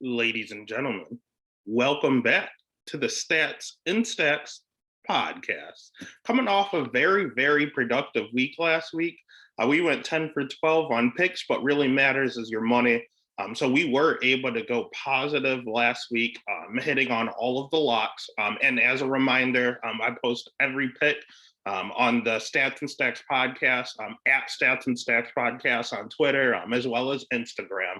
ladies and gentlemen. Welcome back to the Stats in Stacks podcast. Coming off a very, very productive week last week. We went 10 for 12 on picks, but really matters is your money. So we were able to go positive last week, hitting on all of the locks. And as a reminder, I post every pick on the Stats and Stacks podcast, at Stats and Stacks podcast on Twitter, as well as Instagram.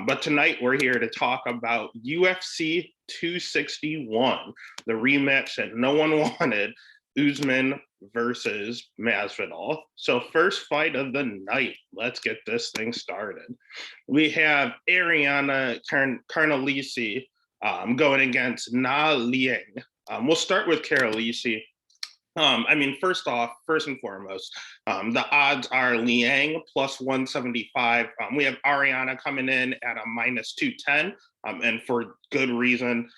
But tonight we're here to talk about UFC 261, the rematch that no one wanted, Usman versus Masvidal. So first fight of the night. Let's get this thing started. We have Ariana Carnelisi going against Na Liang. We'll start with Carnelisi. First and foremost, the odds are Liang plus 175. We have Ariana coming in at a minus 210, and for good reason.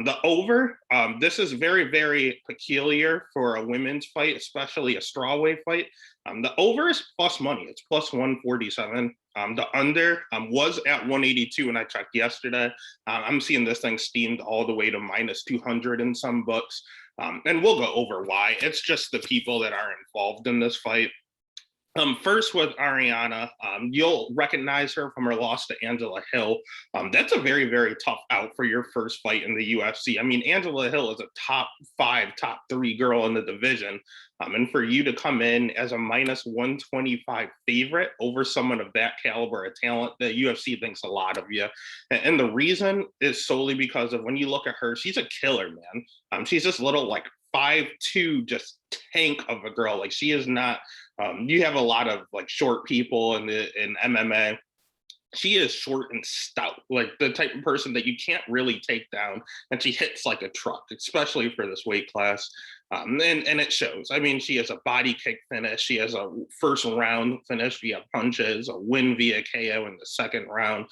The over, this is very, very peculiar for a women's fight, especially a strawweight fight. The over is plus money. It's plus 147. The under was at 182 when I checked yesterday. I'm seeing this thing steamed all the way to minus 200 in some books. And we'll go over why. It's just the people that are involved in this fight. First with Ariana, you'll recognize her from her loss to Angela Hill. That's a very, very tough out for your first fight in the UFC. I mean, Angela Hill is a top 5, top 3 girl in the division. And for you to come in as a minus 125 favorite over someone of that caliber of talent, the UFC thinks a lot of you. And the reason is solely because of when you look at her, she's a killer, man. She's this little like 5'2", just tank of a girl. Like she is not. You have a lot of like short people in MMA. She is short and stout, like the type of person that you can't really take down, and she hits like a truck, especially for this weight class. And it shows. I mean, she has a body kick finish. She has a first round finish via punches, a win via KO in the second round.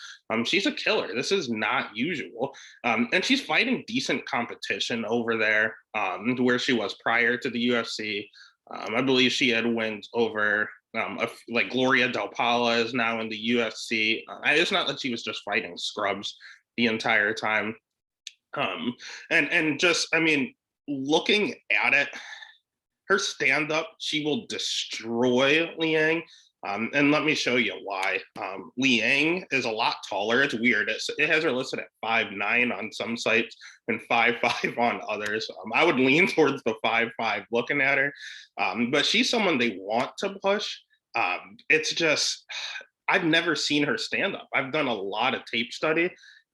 She's a killer. This is not usual. And she's fighting decent competition over there, where she was prior to the UFC. I believe she had wins over like Gloria Del Pala is now in the UFC. It's not that she was just fighting scrubs the entire time. Looking at it, her stand up, she will destroy Liang. And let me show you why. Liang is a lot taller. It's weird. It has her listed at 5'9" on some sites and 5'5" on others. I would lean towards the 5'5" looking at her. But she's someone they want to push. It's just, I've never seen her stand up. I've done a lot of tape study.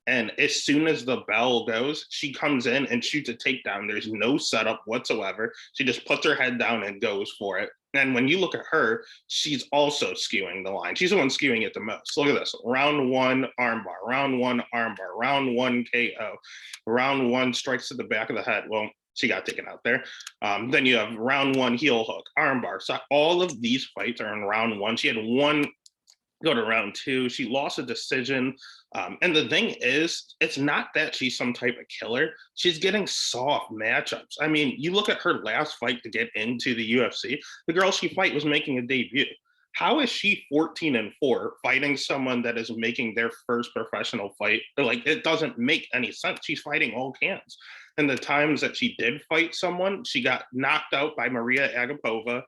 And as soon as the bell goes, she comes in and shoots a takedown. There's no setup whatsoever. She just puts her head down and goes for it. And when you look at her, she's also skewing the line. She's the one skewing it the most. Look at this. Round 1, armbar. Round 1, armbar. Round 1, KO. Round 1, strikes to the back of the head. Well, she got taken out there. Then you have round 1, heel hook, armbar. So all of these fights are in round 1. She had one go to round 2. She lost a decision. And the thing is, it's not that she's some type of killer. She's getting soft matchups. I mean, you look at her last fight to get into the UFC, the girl she fight was making a debut. How is she 14-4 fighting someone that is making their first professional fight? Like, it doesn't make any sense. She's fighting all cans. And the times that she did fight someone, she got knocked out by Maria Agapova,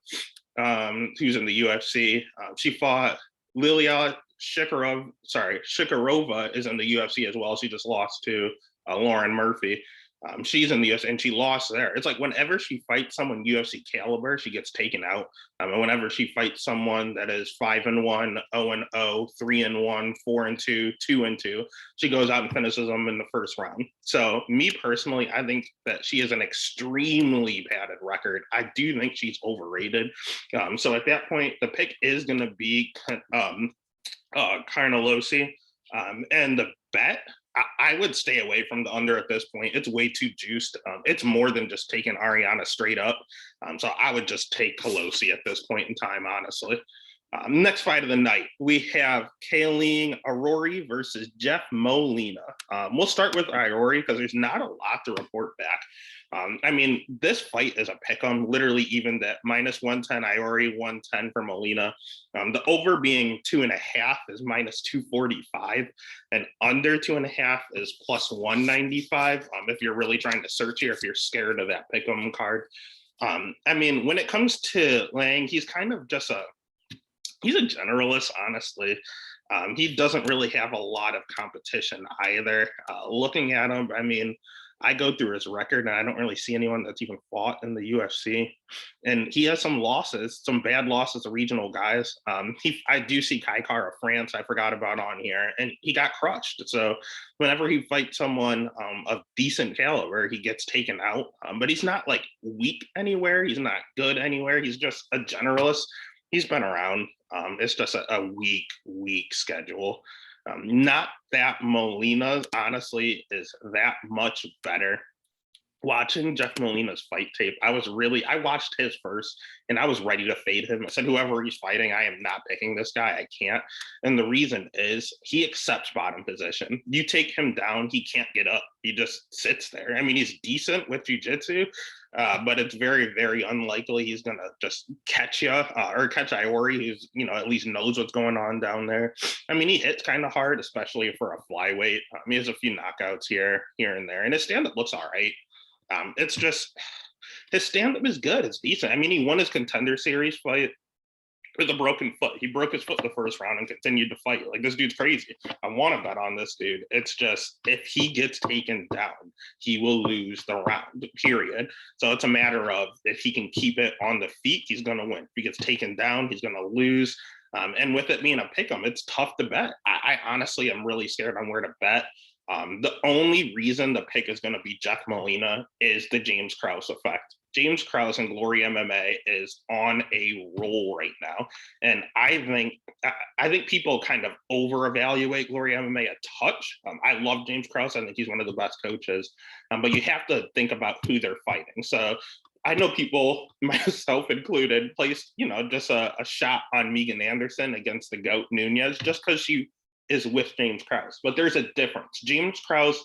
who's in the UFC. She fought Lilia Shikarova is in the UFC as well. She just lost to Lauren Murphy. She's in the UFC and she lost there. It's like whenever she fights someone UFC caliber, she gets taken out. And whenever she fights someone that is 5-1, 0-0, 3-1, 4-2, 2-2, she goes out and finishes them in the first round. So me personally, I think that she has an extremely padded record. I do think she's overrated. So at that point, the pick is going to be Carnelisi. And the bet, I would stay away from the under at this point. It's way too juiced. It's more than just taking Ariana straight up. So I would just take Colosi at this point in time, honestly. Next fight of the night, we have Kayleen Arori versus Jeff Molina. We'll start with Arori because there's not a lot to report back. I mean, this fight is a pick 'em, literally even that -110 Iori, 110 for Molina. The over being 2.5 is -245, and under 2.5 is +195. If you're really trying to search here, if you're scared of that pick 'em card. I mean, when it comes to Lang, he's kind of just he's a generalist, honestly. He doesn't really have a lot of competition either. Looking at him, I mean, I go through his record and I don't really see anyone that's even fought in the UFC. And he has some losses, some bad losses to regional guys. I do see Kai Kara of France, I forgot about on here, and he got crushed. So whenever he fights someone of decent caliber, he gets taken out. But he's not like weak anywhere. He's not good anywhere. He's just a generalist. He's been around. It's just a weak schedule. Not that Molina, honestly, is that much better. Watching Jeff Molina's fight tape, I watched his first and I was ready to fade him. I said, whoever he's fighting, I am not picking this guy. I can't. And the reason is he accepts bottom position. You take him down, he can't get up. He just sits there. I mean, he's decent with jiu-jitsu, but it's very, very unlikely he's going to just catch you or catch Iori, who's, at least knows what's going on down there. I mean, he hits kind of hard, especially for a flyweight. He has a few knockouts here and there, and his stand-up looks all right. It's just his stand-up is good. It's decent. I mean, he won his Contender Series fight with a broken foot. He broke his foot the first round and continued to fight. Like, this dude's crazy. I want to bet on this dude. It's just, if he gets taken down, he will lose the round, period. So it's a matter of if he can keep it on the feet, he's going to win. If he gets taken down, he's going to lose. And with it being a pick 'em, it's tough to bet. I honestly am really scared on where to bet. The only reason the pick is going to be Jeff Molina is the James Krause effect. James Krause and Glory MMA is on a roll right now, and I think people kind of over-evaluate Glory MMA a touch. I love James Krause. I think he's one of the best coaches, but you have to think about who they're fighting. So I know people, myself included, placed just a shot on Megan Anderson against the GOAT Nunes just because she is with James Krause. But there's a difference. James Krause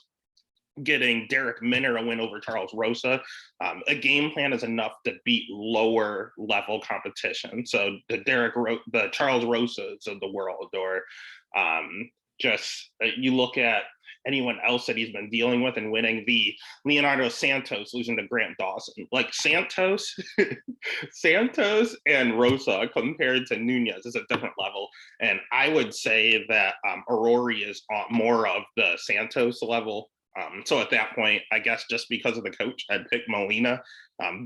getting Derek Minner a win over Charles Rosa. A game plan is enough to beat lower level competition. So the Charles Rosas of the world, or you look at anyone else that he's been dealing with and winning, the Leonardo Santos losing to Grant Dawson. Like Santos and Rosa compared to Nunes is a different level. And I would say that Arori is more of the Santos level. So at that point, I guess just because of the coach, I'd pick Molina.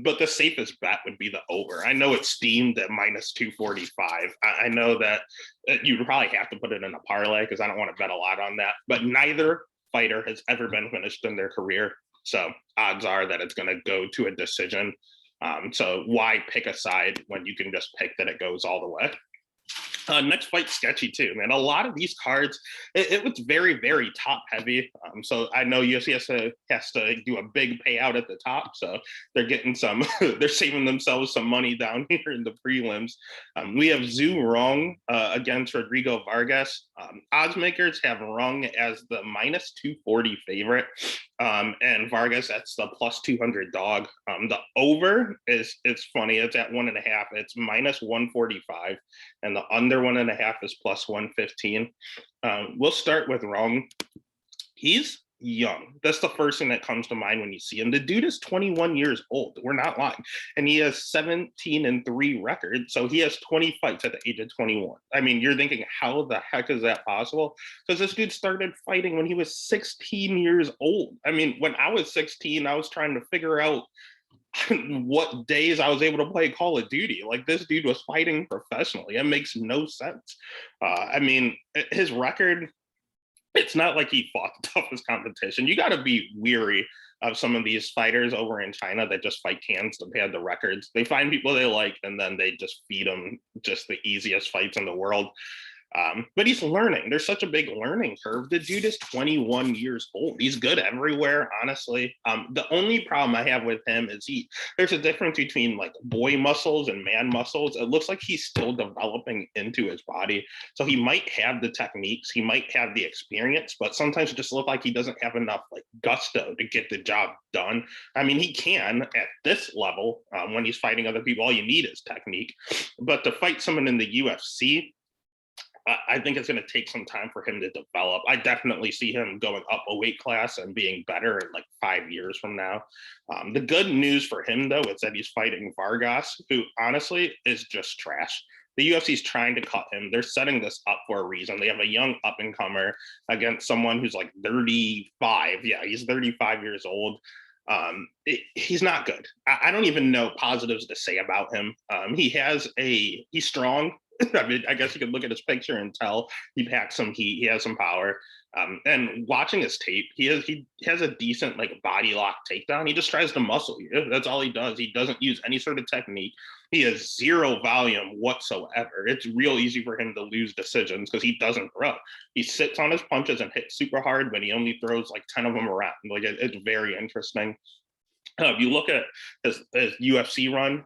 But the safest bet would be the over. I know it's steamed at -245. I know that you probably have to put it in a parlay because I don't want to bet a lot on that. But neither fighter has ever been finished in their career. So odds are that it's going to go to a decision. So why pick a side when you can just pick that it goes all the way? Next fight, sketchy too, man. A lot of these cards, it was very, very top heavy. So I know UFC has to do a big payout at the top. So they're getting they're saving themselves some money down here in the prelims. We have Zhu Rong against Rodrigo Vargas. Odds makers have Rong as the -240 favorite. And Vargas, that's the +200 dog. The over it's funny. It's at 1.5. It's -145, and the under 1.5 is +115. We'll start with Rong. He's young. That's the first thing that comes to mind when you see him. The dude is 21 years old. We're not lying. And he has 17-3 record. So he has 20 fights at the age of 21. I mean, you're thinking, how the heck is that possible? Because this dude started fighting when he was 16 years old. I mean, when I was 16, I was trying to figure out what days I was able to play Call of Duty. Like, this dude was fighting professionally. It makes no sense. I mean, his record, it's not like he fought the toughest competition. You got to be weary of some of these fighters over in China that just fight cans to pad the records. They find people they like, and then they just feed them just the easiest fights in the world. But he's learning. There's such a big learning curve. The dude is 21 years old. He's good everywhere, honestly. The only problem I have with him is there's a difference between like boy muscles and man muscles. It looks like he's still developing into his body. So he might have the techniques, he might have the experience, but sometimes it just looks like he doesn't have enough like gusto to get the job done. I mean, he can at this level when he's fighting other people. All you need is technique. But to fight someone in the UFC, I think it's going to take some time for him to develop. I definitely see him going up a weight class and being better in like 5 years from now. The good news for him, though, is that he's fighting Vargas, who honestly is just trash. The UFC is trying to cut him. They're setting this up for a reason. They have a young up and comer against someone who's like 35. Yeah, he's 35 years old. He's not good. I don't even know positives to say about him. He's strong. I mean, I guess you could look at his picture and tell he packs some heat. He has some power. And watching his tape, he has a decent like body lock takedown. He just tries to muscle you. That's all he does. He doesn't use any sort of technique. He has zero volume whatsoever. It's real easy for him to lose decisions because he doesn't throw. He sits on his punches and hits super hard, but he only throws like 10 of them around. Like it's very interesting. If you look at his UFC run,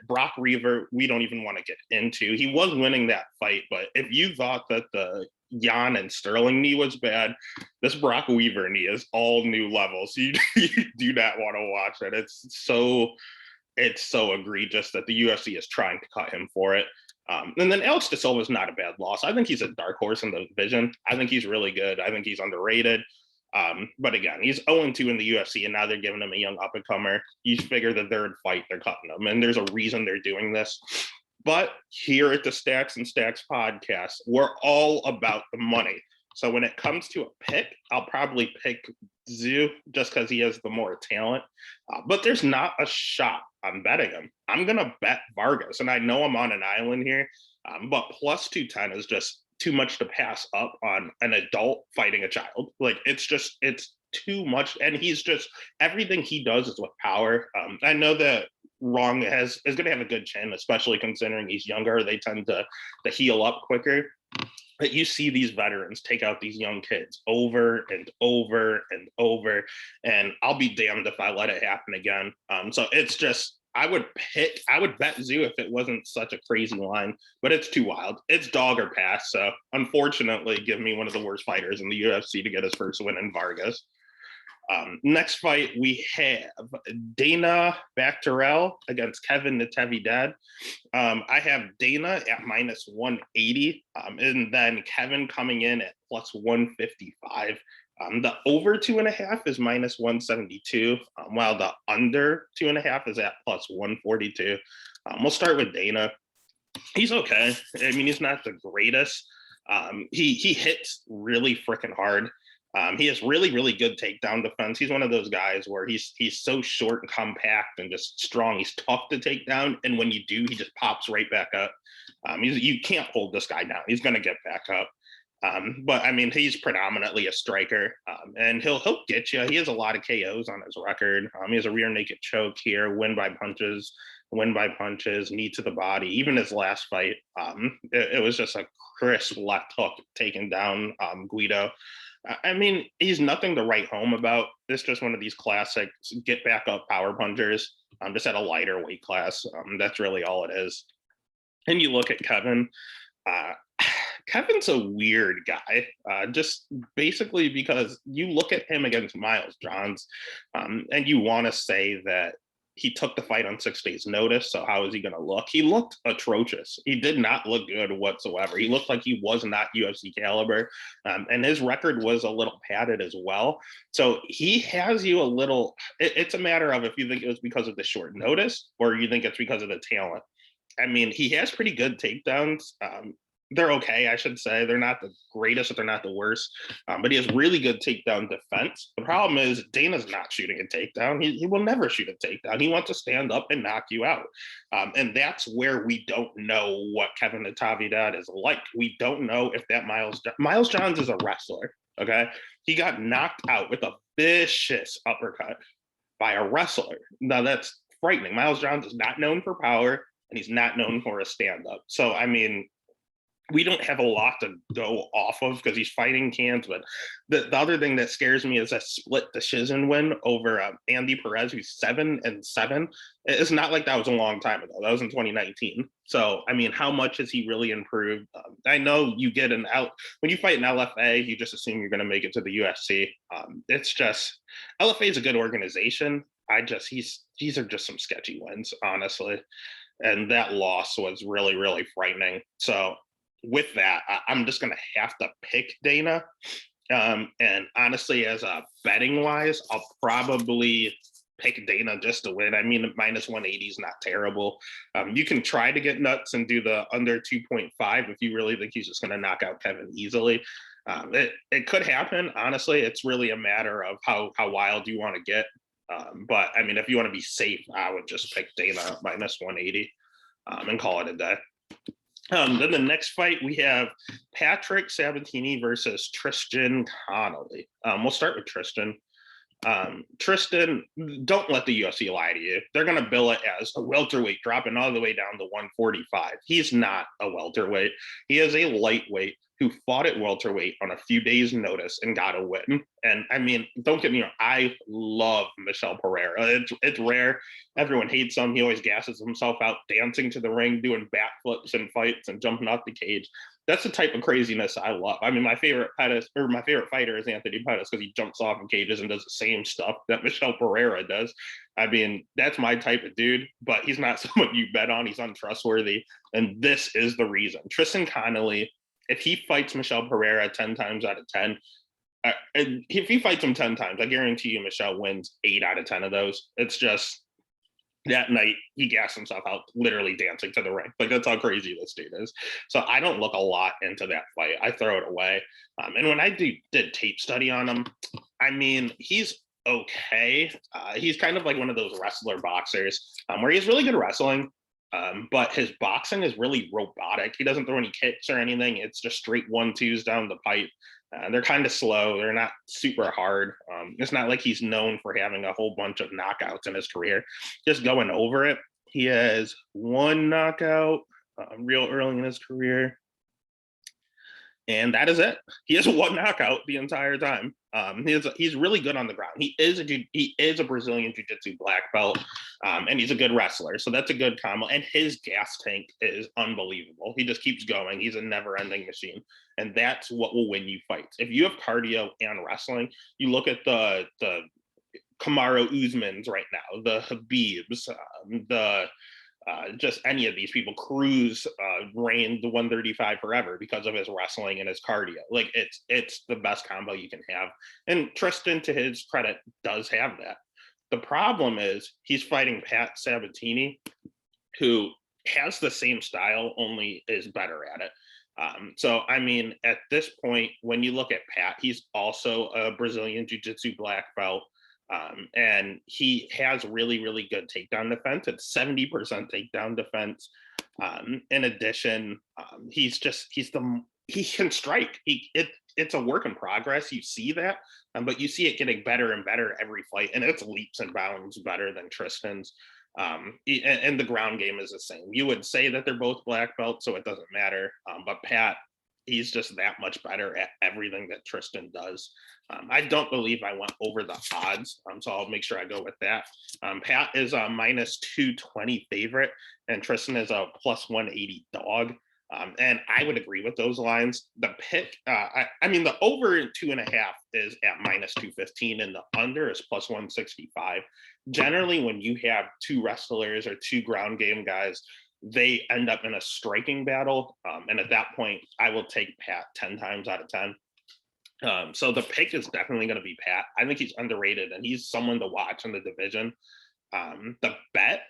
Brock Reaver, we don't even want to get into. He was winning that fight, but if you thought that the Jan and Sterling knee was bad, this Brock Weaver knee is all new levels. You do not want to watch it. It's so egregious that the UFC is trying to cut him for it. And then Alex De Silva is not a bad loss. I think he's a dark horse in the division. I think he's really good. I think he's underrated. But again, he's 0-2 in the UFC, and now they're giving him a young up and comer. You figure the third fight, they're cutting him, and there's a reason they're doing this. But here at the Stacks and Stacks podcast, we're all about the money. So when it comes to a pick, I'll probably pick Tszyu just because he has the more talent. But there's not a shot I'm betting him. I'm going to bet Vargas, and I know I'm on an island here, but plus 210 is just too much to pass up on an adult fighting a child. Like it's too much. And he's just, everything he does is with power. I know that Wrong is going to have a good chin, especially considering he's younger. They tend to heal up quicker. But you see these veterans take out these young kids over and over and over. And I'll be damned if I let it happen again. So it's just, I would bet Tszyu if it wasn't such a crazy line, but it's too wild. It's dog or pass. So unfortunately, give me one of the worst fighters in the UFC to get his first win in Vargas. Next fight, we have Dana Bakterel against Kevin Natividad. I have Dana at minus 180, and then Kevin coming in at plus 155. The over 2.5 is minus 172, while the under 2.5 is at plus 142. We'll start with Dana. He's okay. I mean, he's not the greatest. He hits really freaking hard. He has really, really good takedown defense. He's one of those guys where he's so short and compact and just strong. He's tough to take down, and when you do, he just pops right back up. You can't hold this guy down. He's going to get back up. But I mean, he's predominantly a striker, and he'll get you. He has a lot of KOs on his record. He has a rear naked choke here, win by punches, knee to the body. Even his last fight, it was just a crisp left hook taking down Guido. I mean, he's nothing to write home about. It's just one of these classic get back up power punchers, just at a lighter weight class. That's really all it is. And you look at Kevin. Kevin's a weird guy, just basically because you look at him against Miles Johns, and you want to say that he took the fight on 6 days notice. So how is he going to look? He looked atrocious. He did not look good whatsoever. He looked like he was not UFC caliber. And his record was a little padded as well. So he has you a little, it's a matter of if you think it was because of the short notice or you think it's because of the talent. I mean, he has pretty good takedowns. They're okay, I should say. They're not the greatest, but they're not the worst. But he has really good takedown defense. The problem is Dana's not shooting a takedown. He will never shoot a takedown. He wants to stand up and knock you out. And that's where we don't know what Kevin Natividad is like. We don't know if that Miles Johns is a wrestler, okay? He got knocked out with a vicious uppercut by a wrestler. Now that's frightening. Miles Johns is not known for power, and he's not known for a stand-up. So, I mean, we don't have a lot to go off of because he's fighting cans. But the other thing that scares me is a split decision win over Andy Perez, who's 7-7. It's not like that was a long time ago. That was in 2019. So, I mean, how much has he really improved? I know you get an out when you fight an LFA, you just assume you're going to make it to the UFC. It's just LFA is a good organization. These are just some sketchy wins, honestly. And that loss was really, really frightening. So with that, I'm just going to have to pick Dana. And honestly, as a betting wise, I'll probably pick Dana just to win. I mean, minus 180 is not terrible. You can try to get nuts and do the under 2.5 if you really think he's just going to knock out Kevin easily. It could happen. Honestly, it's really a matter of how wild you want to get. But I mean, if you want to be safe, I would just pick Dana minus 180 and call it a day. Then the next fight, we have Patrick Sabatini versus Tristan Connolly. We'll start with Tristan. Tristan, don't let the UFC lie to you. They're going to bill it as a welterweight, dropping all the way down to 145. He's not a welterweight. He is a lightweight who fought at welterweight on a few days' notice and got a win. And I mean, don't get me wrong, I love Michel Pereira. It's rare. Everyone hates him. He always gasses himself out, dancing to the ring, doing backflips and fights and jumping off the cage. That's the type of craziness I love. I mean, my favorite fighter is Anthony Pettis because he jumps off in cages and does the same stuff that Michel Pereira does. I mean, that's my type of dude, but he's not someone you bet on. He's untrustworthy. And this is the reason. Tristan Connolly, if he fights Michel Pereira 10 times out of 10, if he fights him 10 times, I guarantee you Michel wins 8 out of 10 of those. It's just that night he gassed himself out, literally dancing to the ring. Like, that's how crazy this dude is. So I don't look a lot into that fight. I throw it away. And when I did tape study on him, I mean, he's okay. He's kind of like one of those wrestler boxers where he's really good at wrestling. But his boxing is really robotic. He doesn't throw any kicks or anything. It's just straight 1-2s down the pipe. They're kind of slow. They're not super hard. It's not like he's known for having a whole bunch of knockouts in his career. Just going over it, he has 1 knockout real early in his career. And that is it. He has 1 knockout the entire time. He's really good on the ground. He is a Brazilian Jiu-Jitsu black belt, and he's a good wrestler. So that's a good combo. And his gas tank is unbelievable. He just keeps going. He's a never-ending machine, and that's what will win you fights. If you have cardio and wrestling, you look at the Kamaru Usmans right now, the Habibs, just any of these people. Cruz reigned the 135 forever because of his wrestling and his cardio. Like, it's the best combo you can have. And Tristan, to his credit, does have that. The problem is he's fighting Pat Sabatini, who has the same style, only is better at it. So, I mean, at this point, when you look at Pat, he's also a Brazilian Jiu-Jitsu black belt. And he has really, really good takedown defense. It's 70% takedown defense. In addition, he can strike. It's a work in progress. You see that, but you see it getting better and better every fight, and it's leaps and bounds better than Tristan's. And the ground game is the same. You would say that they're both black belts, so it doesn't matter. But Pat, he's just that much better at everything that Tristan does. I don't believe I went over the odds, so I'll make sure I go with that. Pat is a minus 220 favorite, and Tristan is a plus 180 dog. And I would agree with those lines. The pick, I mean, the over 2.5 is at minus 215, and the under is plus 165. Generally, when you have 2 wrestlers or 2 ground game guys, they end up in a striking battle. And at that point, I will take Pat 10 times out of 10. So the pick is definitely going to be Pat. I think he's underrated, and he's someone to watch in the division. The bet,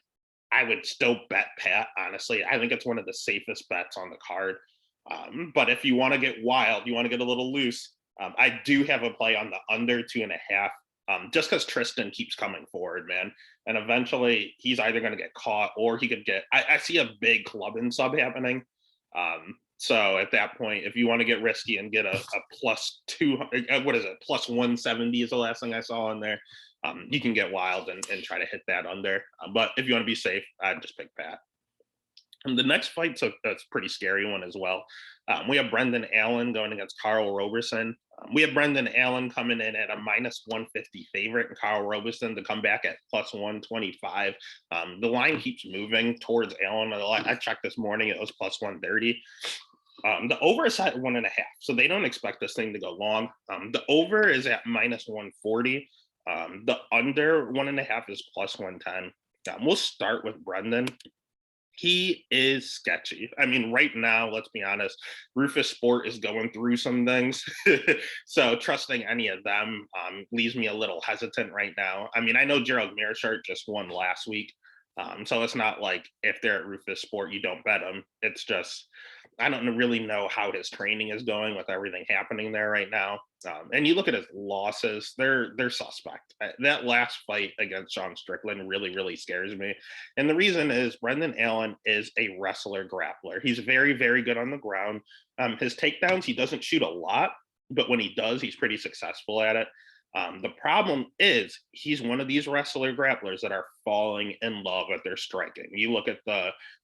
I would still bet Pat, honestly. I think it's one of the safest bets on the card. But if you want to get wild, you want to get a little loose, I do have a play on the under 2.5. Just because Tristan keeps coming forward, man. And eventually he's either going to get caught or he could get, I see a big club and sub happening. So at that point, if you want to get risky and get a plus 200, what is it? Plus 170 is the last thing I saw in there. You can get wild and try to hit that under. But if you want to be safe, I'd just pick Pat. And the next fight's that's a pretty scary one as well. We have Brendan Allen going against Carl Roberson. We have Brendan Allen coming in at a minus 150 favorite, and Carl Roberson to come back at plus 125. The line keeps moving towards Allen. I checked this morning; it was plus 130. The over is at 1.5, so they don't expect this thing to go long. The over is at minus 140. The under 1.5 is plus 110. We'll start with Brendan. He is sketchy. I mean, right now, let's be honest, Rufus Sport is going through some things. So trusting any of them leaves me a little hesitant right now. I mean, I know Gerald Meerschaert just won last week. So it's not like if they're at Rufus Sport, you don't bet them. It's just, I don't really know how his training is going with everything happening there right now. And you look at his losses; they're suspect. That last fight against Sean Strickland really scares me, and the reason is Brendan Allen is a wrestler grappler. He's very good on the ground. His takedowns, he doesn't shoot a lot, but when he does, he's pretty successful at it. The problem is he's one of these wrestler grapplers that are falling in love with their striking. You look at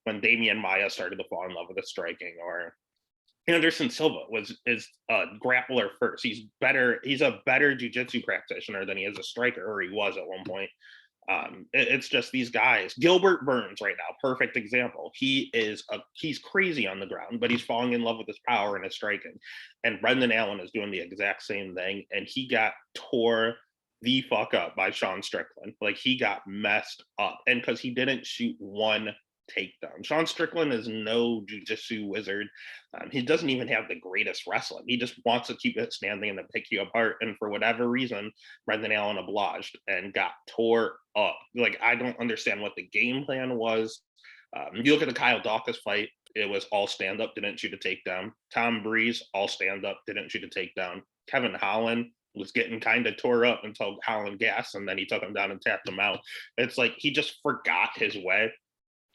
when Damian Maia started to fall in love with the striking, or Anderson Silva is a grappler first. He's better. He's a better jujitsu practitioner than he is a striker, or he was at one point. It's just these guys. Gilbert Burns right now, perfect example. He's crazy on the ground, but he's falling in love with his power and his striking. And Brendan Allen is doing the exact same thing, and he got tore the fuck up by Sean Strickland. Like, he got messed up, and because he didn't shoot one takedown. Sean Strickland is no jujitsu wizard. He doesn't even have the greatest wrestling. He just wants to keep it standing and then pick you apart. And for whatever reason, Brendan Allen obliged and got tore up. Like, I don't understand what the game plan was. You look at the Kyle Dawkins fight, it was all stand up, didn't shoot a takedown. Tom Breeze, all stand up, didn't shoot a takedown. Kevin Holland was getting kind of tore up until Holland gassed, and then he took him down and tapped him out. It's like he just forgot his way.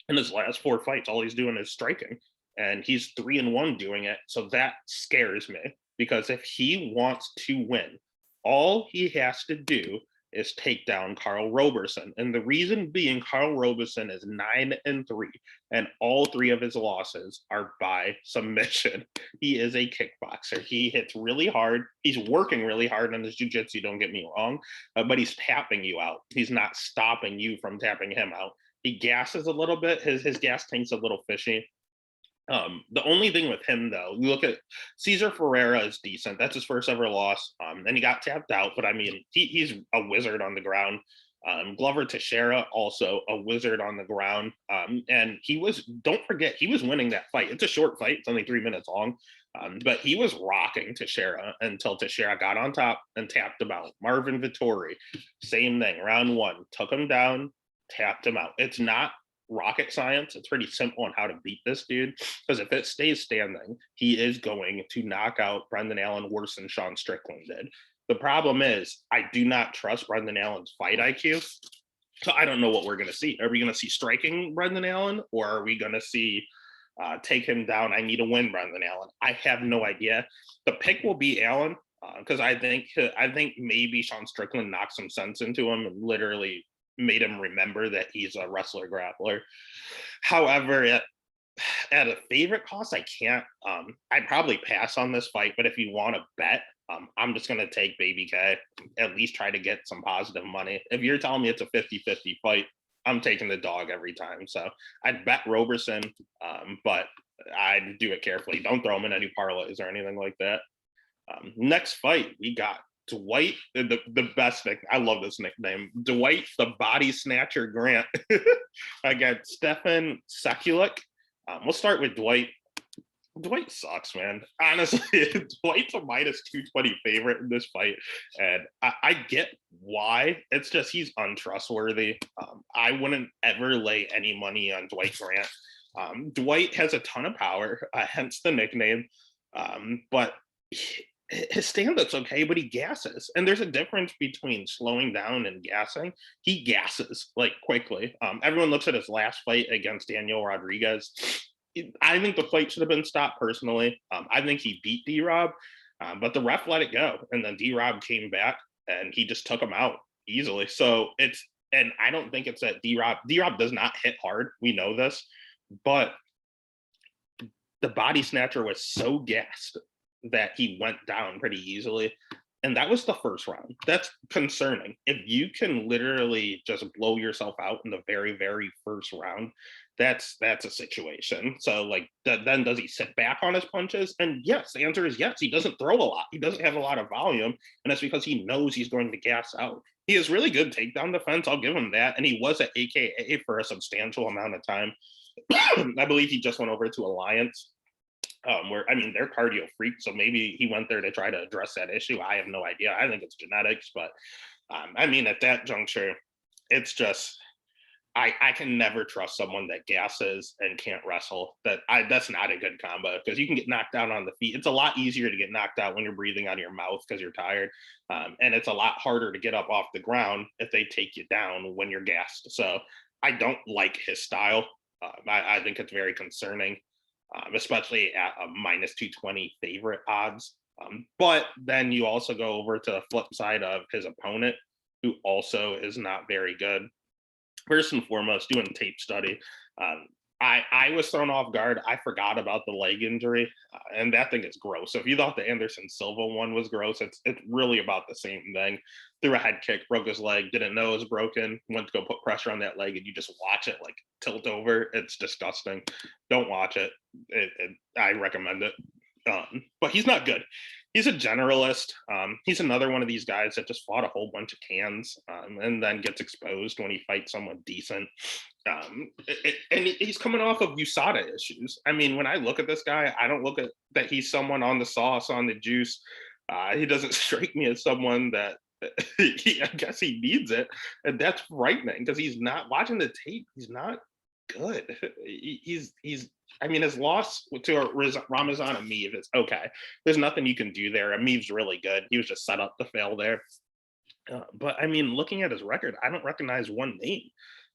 In his last 4 fights, all he's doing is striking, and he's 3-1 doing it. So that scares me, because if he wants to win, all he has to do is take down Carl Roberson. And the reason being, Carl Roberson is 9-3, and all 3 of his losses are by submission. He is a kickboxer. He hits really hard. He's working really hard on his jiu-jitsu, don't get me wrong, but he's tapping you out. He's not stopping you from tapping him out. He gasses a little bit. His gas tank's a little fishy. The only thing with him, though, you look at Cesar Ferreira is decent. That's his first ever loss. And he got tapped out, but I mean, he's a wizard on the ground. Glover Teixeira, also a wizard on the ground. And don't forget, he was winning that fight. It's a short fight. It's only 3 minutes long. But he was rocking Teixeira until Teixeira got on top and tapped him out. Marvin Vittori, same thing. Round 1, took him down, tapped him out. It's not rocket science. It's pretty simple on how to beat this dude, because if it stays standing, he is going to knock out Brendan Allen worse than Sean Strickland did. The problem is, I do not trust Brendan Allen's fight IQ. So I don't know what we're going to see. Are we going to see striking Brendan Allen, or are we going to see take him down? I need to win Brendan Allen. I have no idea. The pick will be Allen, because I think maybe Sean Strickland knocked some sense into him and literally made him remember that he's a wrestler grappler. However, at a favorite cost, I can't. I'd probably pass on this fight, but if you want to bet, I'm just going to take Baby K, at least try to get some positive money. If you're telling me it's a 50-50 fight, I'm taking the dog every time. So I'd bet Roberson, but I'd do it carefully. Don't throw him in any parlays or anything like that. Next fight, we got Dwight, the best nickname. I love this nickname. Dwight the Body Snatcher Grant against Stefan Sekulik. We'll start with Dwight. Dwight sucks, man. Honestly, Dwight's a minus 220 favorite in this fight. And I get why. It's just he's untrustworthy. I wouldn't ever lay any money on Dwight Grant. Dwight has a ton of power, hence the nickname. But his stand-up's okay, but he gasses. And there's a difference between slowing down and gassing. He gasses, like, quickly. Everyone looks at his last fight against Daniel Rodriguez. I think the fight should have been stopped personally. I think he beat D-Rob, but the ref let it go. And then D-Rob came back and he just took him out easily. So and I don't think it's that D-Rob does not hit hard. We know this, but the body snatcher was so gassed that he went down pretty easily. And that was the first round. That's concerning. If you can literally just blow yourself out in the very, very first round, that's a situation. So like then does he sit back on his punches? And yes, the answer is yes. He doesn't throw a lot. He doesn't have a lot of volume, and that's because he knows he's going to gas out. He has really good takedown defense. I'll give him that. And he was at AKA for a substantial amount of time. I believe he just went over to Alliance, where I mean they're cardio freaks, so maybe he went there to try to address that issue. I have no idea. I think it's genetics, but I mean at that juncture, it's just I can never trust someone that gasses and can't wrestle. That's not a good combo because you can get knocked out on the feet. It's a lot easier to get knocked out when you're breathing out of your mouth because you're tired, and it's a lot harder to get up off the ground if they take you down when you're gassed. So I don't like his style. I think it's very concerning, especially at a minus 220 favorite odds. But then you also go over to the flip side of his opponent, who also is not very good. First and foremost, doing tape study, I was thrown off guard. I forgot about the leg injury, and that thing is gross. So if you thought the Anderson Silva one was gross, it's really about the same thing. Threw a head kick, broke his leg, didn't know it was broken, went to go put pressure on that leg, and you just watch it like tilt over. It's disgusting. Don't watch it. I recommend it. But he's not good. He's a generalist. He's another one of these guys that just fought a whole bunch of cans, and then gets exposed when he fights someone decent. And he's coming off of USADA issues. I mean, when I look at this guy, I don't look at that he's someone on the sauce, on the juice. He doesn't strike me as someone that I guess he needs it, and that's frightening because he's not watching the tape. He's not good. He's I mean, his loss to Ramazan Emeev is okay. There's nothing you can do there. Emeev's really good. He was just set up to fail there. But I mean, looking at his record, I don't recognize one name.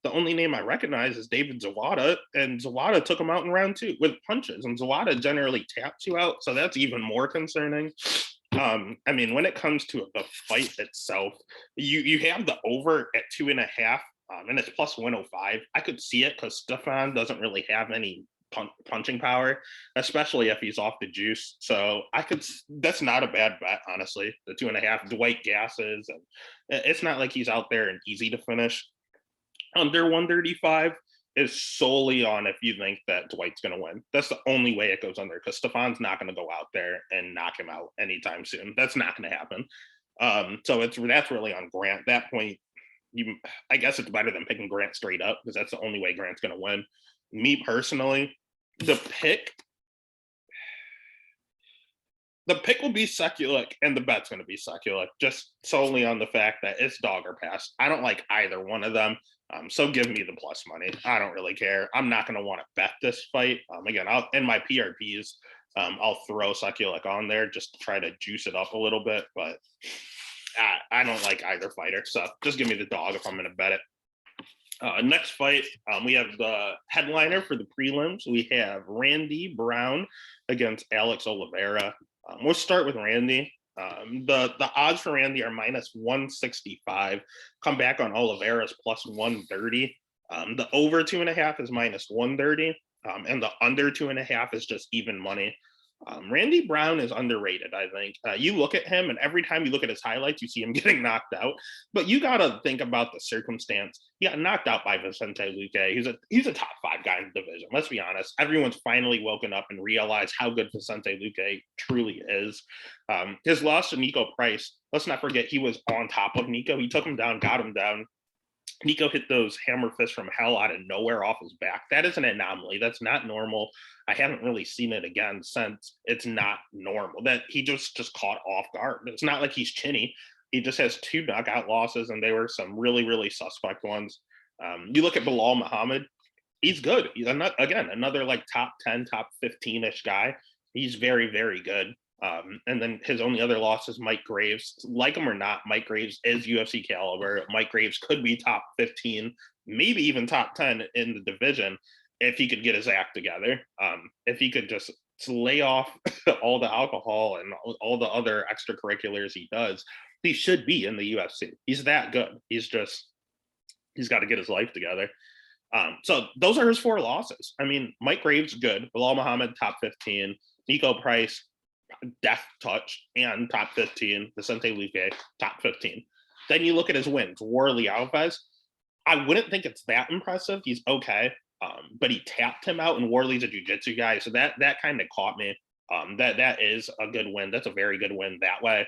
The only name I recognize is David Zawada, and Zawada took him out in round 2 with punches, and Zawada generally taps you out, so that's even more concerning. I mean, when it comes to the fight itself, you have the over at 2.5, and it's plus 105. I could see it because Stefan doesn't really have any punching power, especially if he's off the juice. So that's not a bad bet, honestly. The 2.5, Dwight gasses, and it's not like he's out there and easy to finish. Under 135 is solely on if you think that Dwight's going to win. That's the only way it goes under, because Stefan's not going to go out there and knock him out anytime soon. That's not going to happen. So that's really on Grant. At that point, I guess it's better than picking Grant straight up, because that's the only way Grant's going to win. Me personally, the pick will be Sekulic, and the bet's going to be Sekulic, just solely on the fact that it's dog or pass. I don't like either one of them, so give me the plus money. I don't really care. I'm not going to want to bet this fight. Again, in my PRPs, I'll throw Sekulic on there just to try to juice it up a little bit, but I don't like either fighter, so just give me the dog if I'm going to bet it. Next fight, we have the headliner for the prelims. We have Randy Brown against Alex Oliveira. We'll start with Randy. The odds for Randy are minus 165. Come back on Oliveira's plus 130. The over 2.5 is minus 130, and the under 2.5 is just even money. Randy Brown is underrated, I think. You look at him, and every time you look at his highlights, you see him getting knocked out. But you got to think about the circumstance. He got knocked out by Vicente Luque. He's a top 5 guy in the division. Let's be honest. Everyone's finally woken up and realized how good Vicente Luque truly is. His loss to Nico Price, let's not forget, he was on top of Nico. He took him down, got him down. Nico hit those hammer fists from hell out of nowhere off his back. That is an anomaly. That's not normal. I haven't really seen it again since. It's not normal that he just caught off guard. It's not like he's chinny. He just has 2 knockout losses, and they were some really, really suspect ones. You look at Bilal Muhammad, he's good. He's another like top 10, top 15-ish guy. He's very, very good. And then his only other loss is Mike Graves. Like him or not, Mike Graves is UFC caliber. Mike Graves could be top 15, maybe even top 10 in the division if he could get his act together. If he could just lay off all the alcohol and all the other extracurriculars he does, he should be in the UFC. He's that good. He's got to get his life together. So those are his 4 losses. I mean, Mike Graves, good. Bilal Muhammad, top 15. Nico Price, death touch, and top 15. Vicente Luque, top 15. Then you look at his wins. Warley Alves, I wouldn't think it's that impressive. He's okay. But he tapped him out, and Warley's a jiu-jitsu guy. So that kind of caught me. That is a good win. That's a very good win that way.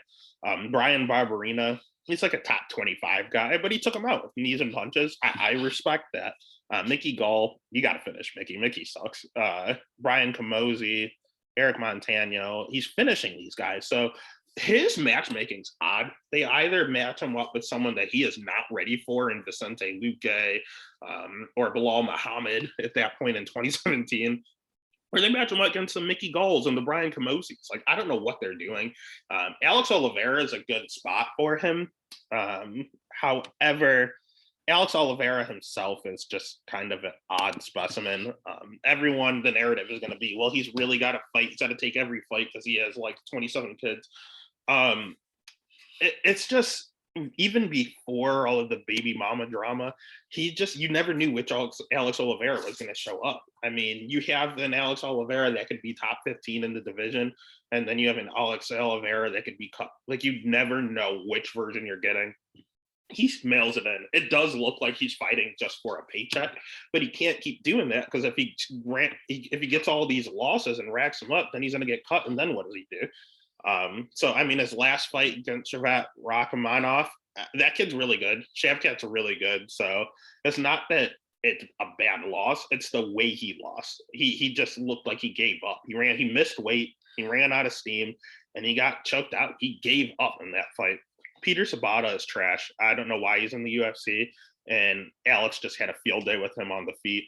Brian Barberina, he's like a top 25 guy, but he took him out with knees and punches. I respect that. Mickey Gall, you got to finish Mickey. Mickey sucks. Brian Camozzi, Eric Montano, he's finishing these guys. So his matchmaking's odd. They either match him up with someone that he is not ready for in Vicente Luque or Bilal Muhammad at that point in 2017, or they match him up against the Mickey Galls and the Brian Camosis. Like, I don't know what they're doing. Alex Oliveira is a good spot for him. However, Alex Oliveira himself is just kind of an odd specimen. Everyone, the narrative is going to be, well, he's really got to fight. He's got to take every fight because he has like 27 kids. It's just, even before all of the baby mama drama, you never knew which Alex Oliveira was going to show up. I mean, you have an Alex Oliveira that could be top 15 in the division, and then you have an Alex Oliveira that could be cut. Like, you never know which version you're getting. He mails it in. It does look like he's fighting just for a paycheck, but he can't keep doing that, because if he gets all these losses and racks them up, then he's going to get cut, and then what does he do? So I mean, his last fight against Shavkat Rakhmonov, that kid's really good. Shavkat's really good. So it's not that it's a bad loss; it's the way he lost. He just looked like he gave up. He missed weight, he ran out of steam, and he got choked out. He gave up in that fight. Peter Sabata is trash. I don't know why he's in the UFC, and Alex just had a field day with him on the feet.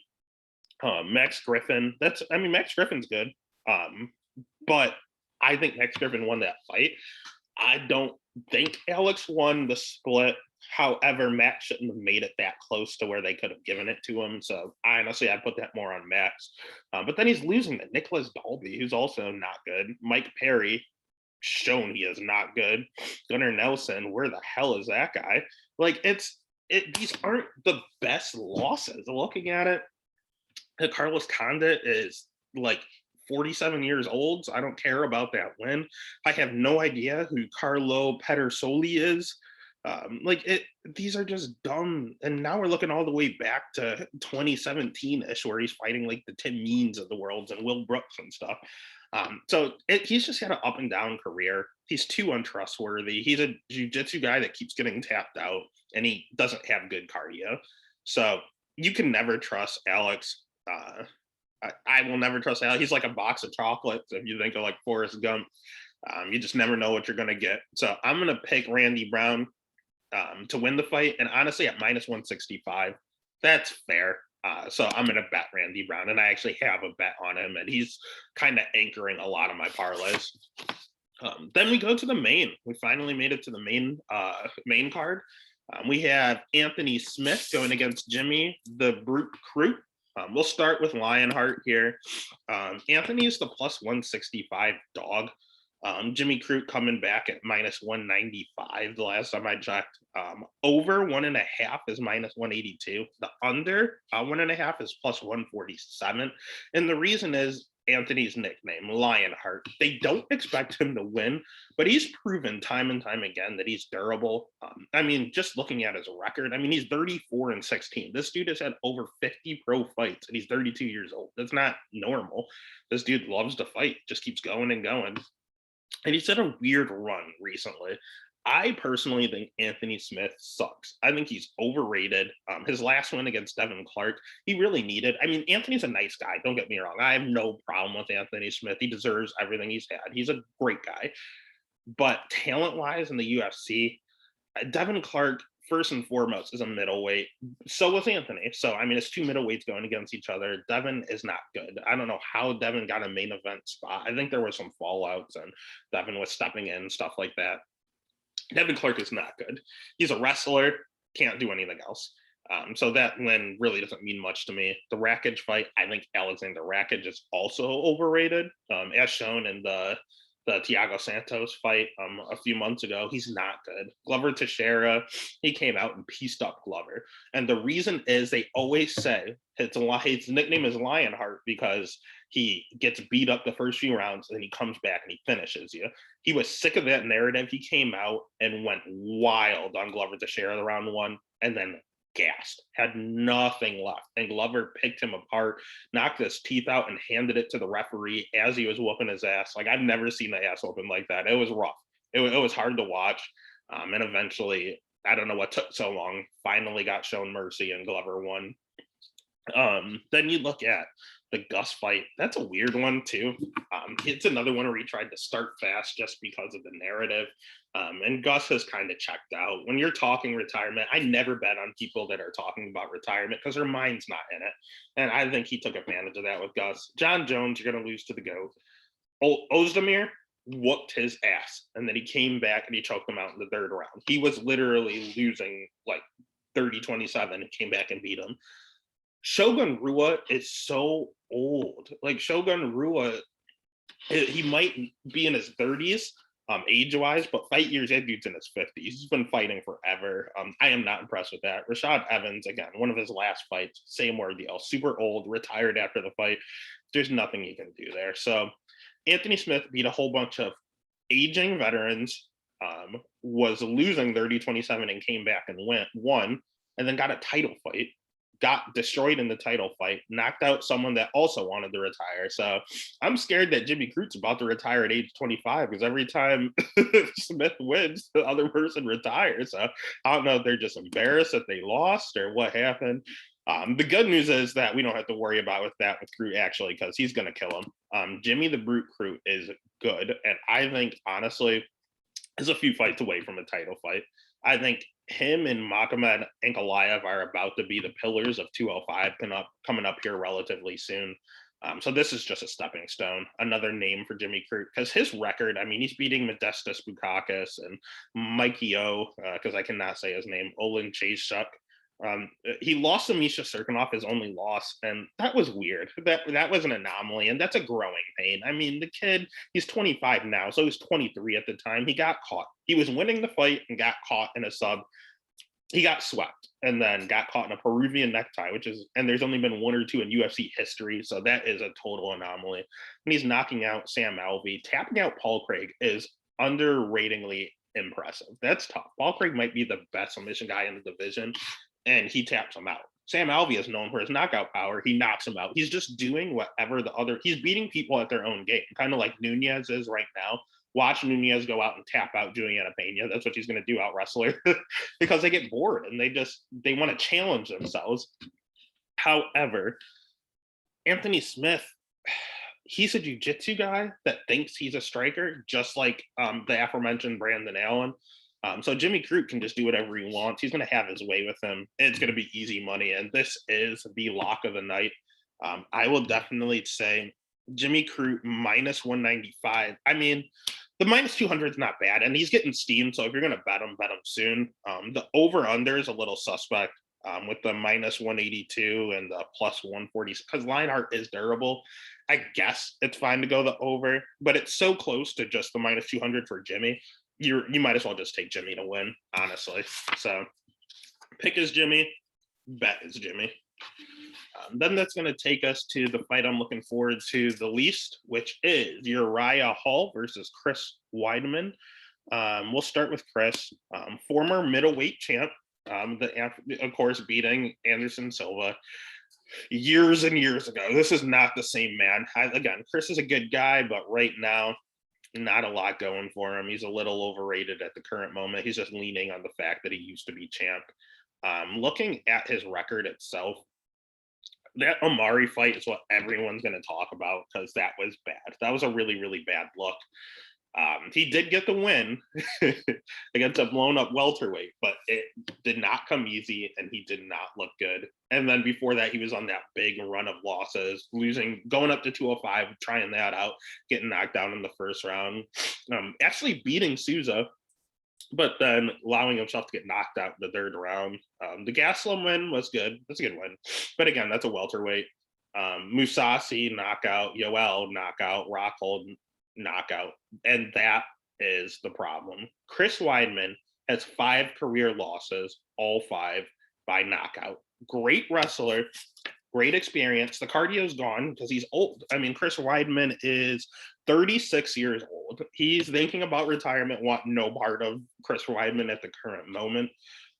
Max Griffin, Max Griffin's good, but I think Max Griffin won that fight. I don't think Alex won the split. However, Max shouldn't have made it that close to where they could have given it to him. So honestly, I'd put that more on Max. But then he's losing to Nicholas Dalby, who's also not good. Mike Perry, shown he is not good. Gunnar Nelson, where the hell is that guy? Like, these aren't the best losses. Looking at it, Carlos Condit is like 47 years old, so I don't care about that win. I have no idea who Carlo Pedersoli is. These are just dumb. And now we're looking all the way back to 2017-ish, where he's fighting like the Tim Means of the world and Will Brooks and stuff. He's just had an up and down career. He's too untrustworthy. He's a jiu-jitsu guy that keeps getting tapped out, and he doesn't have good cardio. So you can never trust Alex. I will never trust Alex. He's like a box of chocolates. If you think of like Forrest Gump, you just never know what you're going to get. So I'm going to pick Randy Brown to win the fight. And honestly, at minus 165, that's fair. So I'm going to bet Randy Brown, and I actually have a bet on him, and he's kind of anchoring a lot of my parlays. Then we go to the main. We finally made it to the main card. We have Anthony Smith going against Jimmy the Brute Crute. We'll start with Lionheart here. Anthony is the plus 165 dog. Jimmy Crute coming back at minus 195 the last time I checked. Over 1.5 is minus 182. The under 1.5 is plus 147. And the reason is Anthony's nickname, Lionheart. They don't expect him to win, but he's proven time and time again that he's durable. Just looking at his record, he's 34-16. This dude has had over 50 pro fights, and he's 32 years old. That's not normal. This dude loves to fight, just keeps going and going. And he's had a weird run recently. I personally think Anthony Smith sucks. I think he's overrated. His last win against Devin Clark, he really needed. Anthony's a nice guy. Don't get me wrong. I have no problem with Anthony Smith. He deserves everything he's had. He's a great guy. But talent-wise in the UFC, Devin Clark, first and foremost, is a middleweight. So was Anthony. So, it's two middleweights going against each other. Devin is not good. I don't know how Devin got a main event spot. I think there were some fallouts, and Devin was stepping in, stuff like that. Devin Clark is not good. He's a wrestler, can't do anything else. So that win really doesn't mean much to me. The Rakic fight, I think Alexander Rakic is also overrated, as shown in the the Thiago Santos fight a few months ago. He's not good. Glover Teixeira, he came out and pieced up Glover. And the reason is they always say his nickname is Lionheart because he gets beat up the first few rounds and he comes back and he finishes you. He was sick of that narrative. He came out and went wild on Glover Teixeira the round one and then gassed, had nothing left. And Glover picked him apart, knocked his teeth out, and handed it to the referee as he was whooping his ass. Like, I've never seen the ass whooping like that. It was rough. It was hard to watch. And eventually, I don't know what took so long, finally got shown mercy and Glover won. Then you look at the Gus fight. That's a weird one too. It's another one where he tried to start fast just because of the narrative. And Gus has kind of checked out. When you're talking retirement, I never bet on people that are talking about retirement because their mind's not in it. And I think he took advantage of that with Gus. John Jones, you're going to lose to the GOAT. Ozdemir whooped his ass. And then he came back and he choked him out in the third round. He was literally losing like 30-27 and came back and beat him. Shogun Rua is so old. Like Shogun Rua, he might be in his 30s, age-wise, but fight years, that dude's in his 50s. He's been fighting forever. I am not impressed with that. Rashad Evans, again, one of his last fights, same ordeal. Super old, retired after the fight. There's nothing you can do there. So Anthony Smith beat a whole bunch of aging veterans, was losing 30-27 and came back and won, and then got a title fight. Got destroyed in the title fight, knocked out someone that also wanted to retire. So I'm scared that Jimmy Crute's about to retire at age 25 because every time Smith wins, the other person retires. So I don't know if they're just embarrassed that they lost or what happened. The good news is that we don't have to worry about with Crute actually because he's going to kill him. Jimmy the Brute Crute is good. And I think, honestly, is a few fights away from a title fight. I think him and Magomed Ankalaev are about to be the pillars of 205 coming up here relatively soon. So this is just a stepping stone, another name for Jimmy Crute, because his record, I mean, he's beating Modestas Bukakas and Mikey O, because I cannot say his name, Olin Chayshuk. He lost to Misha Serkinov, his only loss, and that was weird. That was an anomaly, and that's a growing pain. I mean, the kid, he's 25 now, so he was 23 at the time. He got caught. He was winning the fight and got caught in a sub. He got swept and then got caught in a Peruvian necktie, and there's only been one or two in UFC history, so that is a total anomaly. And he's knocking out Sam Alvey. Tapping out Paul Craig is underratingly impressive. That's tough. Paul Craig might be the best submission guy in the division, and he taps him out. Sam Alvey is known for his knockout power. He knocks him out. He's just doing whatever he's beating people at their own game, kind of like Nunez is right now. Watch Nunez go out and tap out Juliana Pena. That's what he's going to do, out wrestler, because they get bored and they want to challenge themselves. However, Anthony Smith, he's a jiu-jitsu guy that thinks he's a striker, just like the aforementioned Brandon Allen. So Jimmy Crute can just do whatever he wants. He's going to have his way with him. It's going to be easy money, and this is the lock of the night. I will definitely say Jimmy Crute minus 195. I mean, the minus 200 is not bad, and he's getting steamed. So if you're going to bet him soon. The over-under is a little suspect with the minus 182 and the plus 140 because Lionheart is durable. I guess it's fine to go the over, but it's so close to just the minus 200 for Jimmy. You might as well just take Jimmy to win, honestly. So pick is Jimmy, bet is Jimmy. Then that's going to take us to the fight I'm looking forward to the least, which is Uriah Hall versus Chris Weidman. We'll start with Chris, former middleweight champ, of course, beating Anderson Silva years and years ago. This is not the same man. Again, Chris is a good guy, but right now, not a lot going for him. He's a little overrated at the current moment. He's just leaning on the fact that he used to be champ. Looking at his record itself, that Amari fight is what everyone's going to talk about because that was bad. That was a really, really bad look. He did get the win against a blown up welterweight, but it did not come easy and he did not look good. And then before that, he was on that big run of losses, going up to 205, trying that out, getting knocked down in the first round, actually beating Souza, but then allowing himself to get knocked out in the third round. The Gastelum win was good. That's a good win. But again, that's a welterweight. Mousasi knockout, Yoel knockout, Rockhold knockout. And that is the problem. Chris Weidman has 5 career losses, all 5 by knockout. Great wrestler, great experience. The cardio's gone because he's old. I mean, Chris Weidman is 36 years old. He's thinking about retirement, want no part of Chris Weidman at the current moment.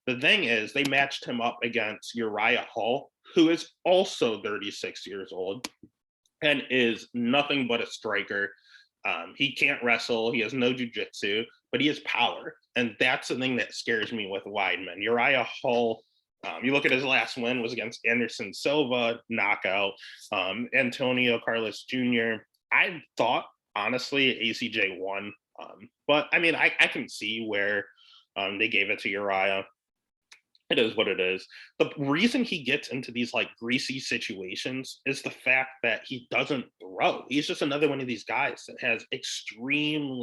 The thing is, they matched him up against Uriah Hall, who is also 36 years old and is nothing but a striker. He can't wrestle. He has no jujitsu, but he has power. And that's the thing that scares me with Weidman. Uriah Hall, you look at his last win was against Anderson Silva, knockout. Antonio Carlos Jr. I thought, honestly, ACJ won. But I mean, I can see where they gave it to Uriah. It is what it is. The reason he gets into these like greasy situations is the fact that he doesn't throw. He's just another one of these guys that has extreme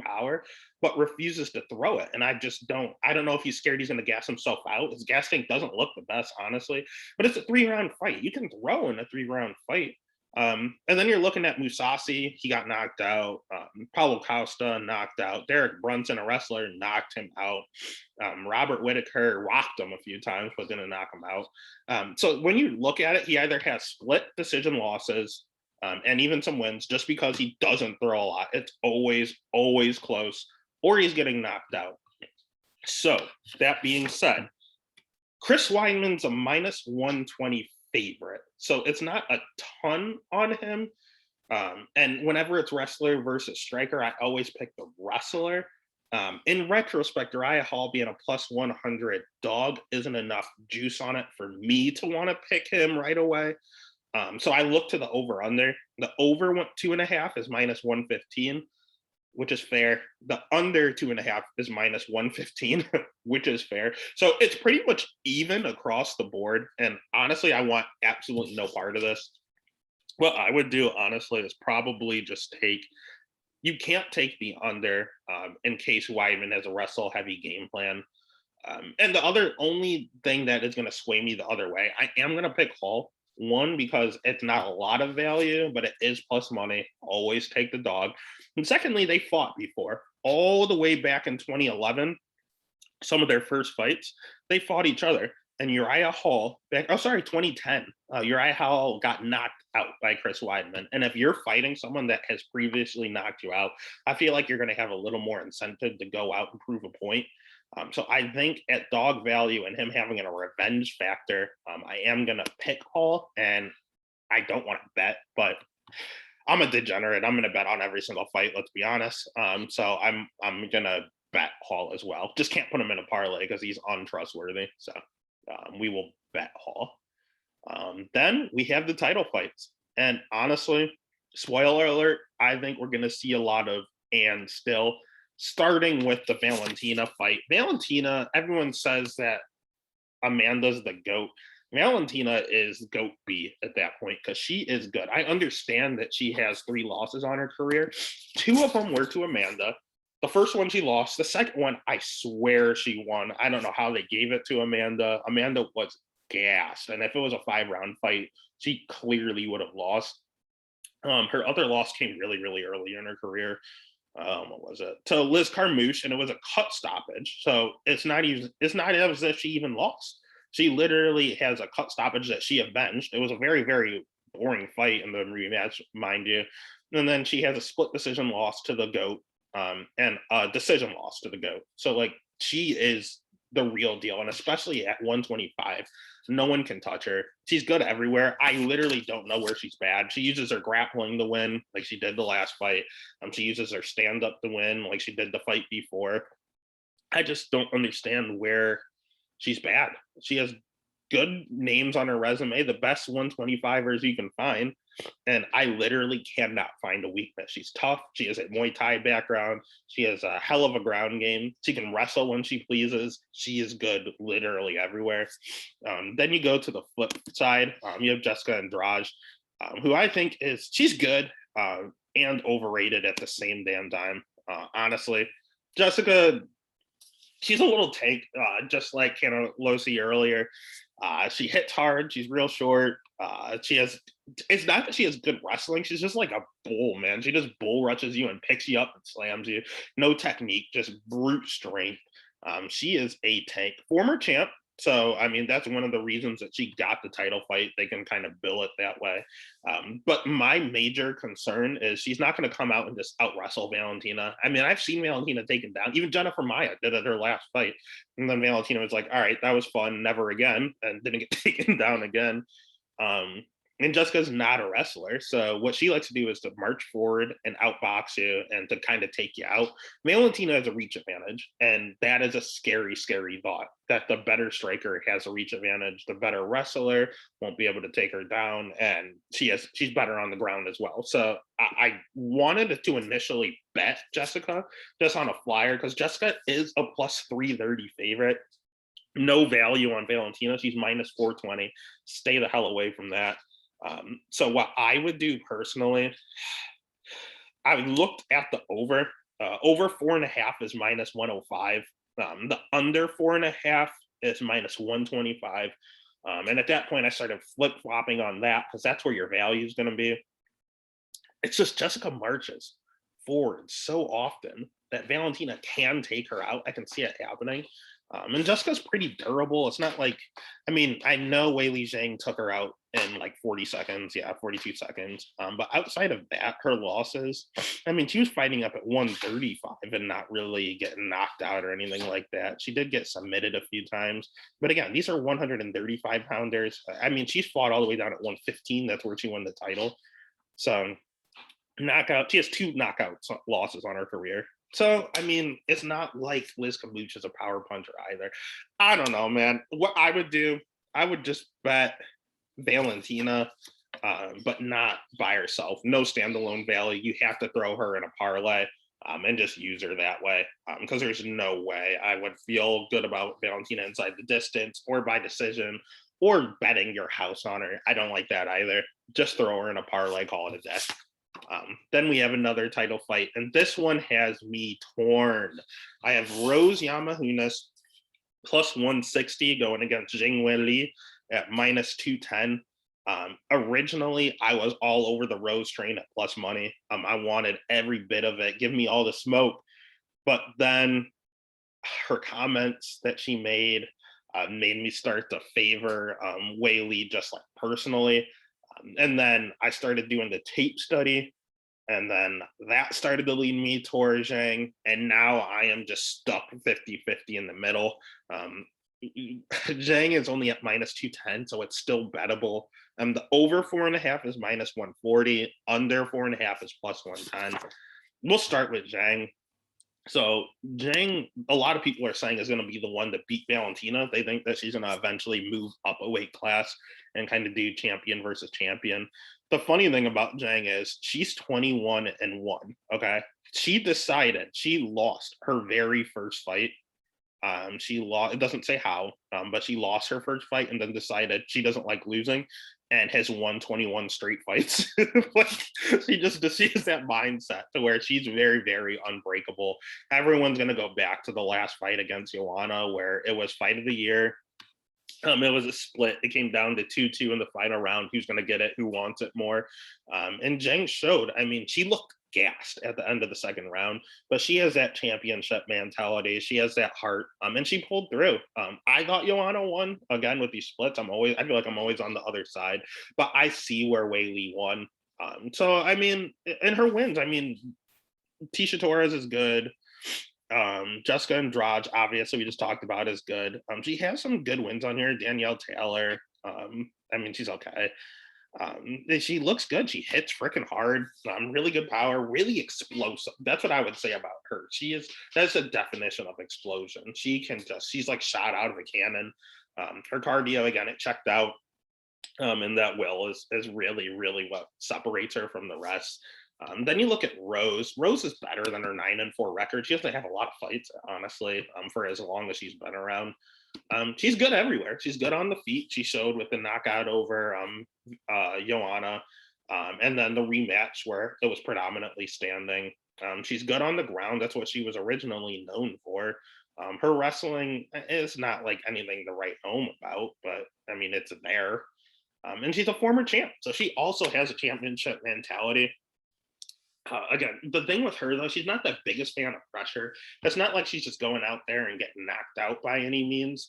power, but refuses to throw it. And I don't know if he's scared he's going to gas himself out. His gas tank doesn't look the best, honestly, but it's a 3-round fight. You can throw in a 3-round fight. And then you're looking at Mousasi, he got knocked out. Paulo Costa knocked out. Derek Brunson, a wrestler, knocked him out. Robert Whitaker rocked him a few times, but didn't knock him out. So when you look at it, he either has split decision losses and even some wins just because he doesn't throw a lot. It's always close, or he's getting knocked out. So that being said, Chris Weidman's a minus 120 favorite. So it's not a ton on him. And whenever it's wrestler versus striker, I always pick the wrestler. In retrospect, Uriah Hall being a plus 100 dog isn't enough juice on it for me to want to pick him right away. So I look to the over under. The over 2.5 is minus 115, which is fair. The under 2.5 is minus 115, which is fair. So it's pretty much even across the board. And honestly, I want absolutely no part of this. What I would do, honestly, is probably just you can't take the under in case Weidman has a wrestle heavy game plan. And the only thing that is going to sway me the other way, I am going to pick Hall. One, because it's not a lot of value, but it is plus money. Always take the dog. And secondly, they fought before. All the way back in 2011, some of their first fights, they fought each other. And Uriah Hall, 2010, Uriah Hall got knocked out by Chris Weidman. And if you're fighting someone that has previously knocked you out, I feel like you're going to have a little more incentive to go out and prove a point. So I think at dog value and him having a revenge factor, I am going to pick Hall, and I don't want to bet, but I'm a degenerate. I'm going to bet on every single fight, let's be honest. So I'm going to bet Hall as well. Just can't put him in a parlay because he's untrustworthy. So we will bet Hall. Then we have the title fights. And honestly, spoiler alert, I think we're going to see a lot of and still, starting with the Valentina fight. Valentina, everyone says that Amanda's the GOAT. Valentina is GOAT B at that point because she is good. I understand that she has 3 losses on her career. 2 of them were to Amanda. The first one she lost. The second one, I swear she won. I don't know how they gave it to Amanda. Amanda was gassed. And if it was a 5-round fight, she clearly would have lost. Her other loss came really early in her career. What was it? To Liz Carmouche, and it was a cut stoppage. So it's not as if she even lost. She literally has a cut stoppage that she avenged. It was a very boring fight in the rematch, mind you. And then she has a split decision loss to the GOAT, and a decision loss to the GOAT. So like she is the real deal, and especially at 125, no one can touch her. She's good everywhere. I literally don't know where she's bad. She uses her grappling to win, like she did the last fight. She uses her stand-up to win, like she did the fight before. I just don't understand where she's bad. She has good names on her resume, the best 125ers you can find. And I literally cannot find a weakness. She's tough. She has a Muay Thai background. She has a hell of a ground game. She can wrestle when she pleases. She is good literally everywhere. Then you go to the flip side. You have Jessica Andrade, who I think she's good and overrated at the same damn time. Honestly, Jessica, she's a little tank, just like Canelo earlier. She hits hard. She's real short. She has it's not that she has good wrestling. She's just like a bull, man. She just bull rushes you and picks you up and slams you. No technique, just brute strength. She is a tank. Former champ. So, I mean, that's one of the reasons that she got the title fight. They can kind of bill it that way. But my major concern is she's not going to come out and just out wrestle Valentina. I mean, I've seen Valentina taken down. Even Jennifer Maya did at her last fight. And then Valentina was like, all right, that was fun. Never again. And didn't get taken down again. Um, and Jessica's not a wrestler. So what she likes to do is to march forward and outbox you and to kind of take you out. Valentina has a reach advantage. And that is a scary, scary thought that the better striker has a reach advantage. The better wrestler won't be able to take her down. And she's better on the ground as well. So I wanted to initially bet Jessica just on a flyer because Jessica is a plus 330 favorite. No value on Valentina. She's minus 420. Stay the hell away from that. So what I would do personally, I looked at the over. Over 4.5 is minus 105. The under 4.5 is minus 125. And at that point, I started flip flopping on that because that's where your value is going to be. It's just Jessica marches forward so often that Valentina can take her out. I can see it happening. And Jessica's pretty durable. It's not like, I mean, I know Weili Zhang took her out in like 40 seconds. Yeah, 42 seconds. But outside of that, her losses, I mean, she was fighting up at 135 and not really getting knocked out or anything like that. She did get submitted a few times. But again, these are 135 pounders. I mean, she's fought all the way down at 115. That's where she won the title. So knockout, she has 2 knockout losses on her career. So, I mean, it's not like Liz Kabuch is a power puncher either. I don't know, man. What I would do, I would just bet Valentina, but not by herself. No standalone value. You have to throw her in a parlay and just use her that way because there's no way I would feel good about Valentina inside the distance or by decision or betting your house on her. I don't like that either. Just throw her in a parlay, call it a day. Then we have another title fight, and this one has me torn. I have Rose Namajunas plus 160 going against Zhang Weili at minus 210. Originally, I was all over the Rose train at plus money. I wanted every bit of it. Give me all the smoke. But then her comments that she made me start to favor Weili just like personally. And then I started doing the tape study, and then that started to lead me towards Zhang. And now I am just stuck 50-50 in the middle. Zhang is only at minus 210, so it's still bettable. The over 4.5 is minus 140, under 4.5 is plus 110. We'll start with Zhang. So Zhang, a lot of people are saying is going to be the one to beat Valentina. They think that she's going to eventually move up a weight class and kind of do champion versus champion. The funny thing about Zhang is she's 21-1. Okay. She decided she lost her very first fight. She lost, it doesn't say how, but she lost her first fight and then decided she doesn't like losing and has won 21 straight fights. Like, she has that mindset to where she's very, very unbreakable. Everyone's going to go back to the last fight against Joanna, where it was fight of the year. It was a split. It came down to 2-2 in the final round. Who's going to get it? Who wants it more? And Zhang showed, I mean, she looked gassed at the end of the second round, but she has that championship mentality. She has that heart, and she pulled through. I thought Joanna won again with these splits. I feel like I'm always on the other side, but I see where Weili won. So I mean, in her wins, I mean, Tisha Torres is good. Jessica Andrade, obviously, we just talked about, is good. She has some good wins on here. Danielle Taylor. I mean, she's okay. She looks good. She hits freaking hard. Really good power, really explosive. That's what I would say about her. That's a definition of explosion. She's like shot out of a cannon. Her cardio, again, it checked out. And that will is really, really what separates her from the rest. Then you look at Rose. Rose is better than her 9-4 record. She doesn't have a lot of fights, honestly, for as long as she's been around. She's good everywhere. She's good on the feet. She showed with the knockout over Joanna, and then the rematch where it was predominantly standing. She's good on the ground. That's what she was originally known for. Her wrestling is not like anything to write home about, but I mean, it's there. And she's a former champ, so she also has a championship mentality. Again, the thing with her though, she's not the biggest fan of pressure. It's not like she's just going out there and getting knocked out by any means.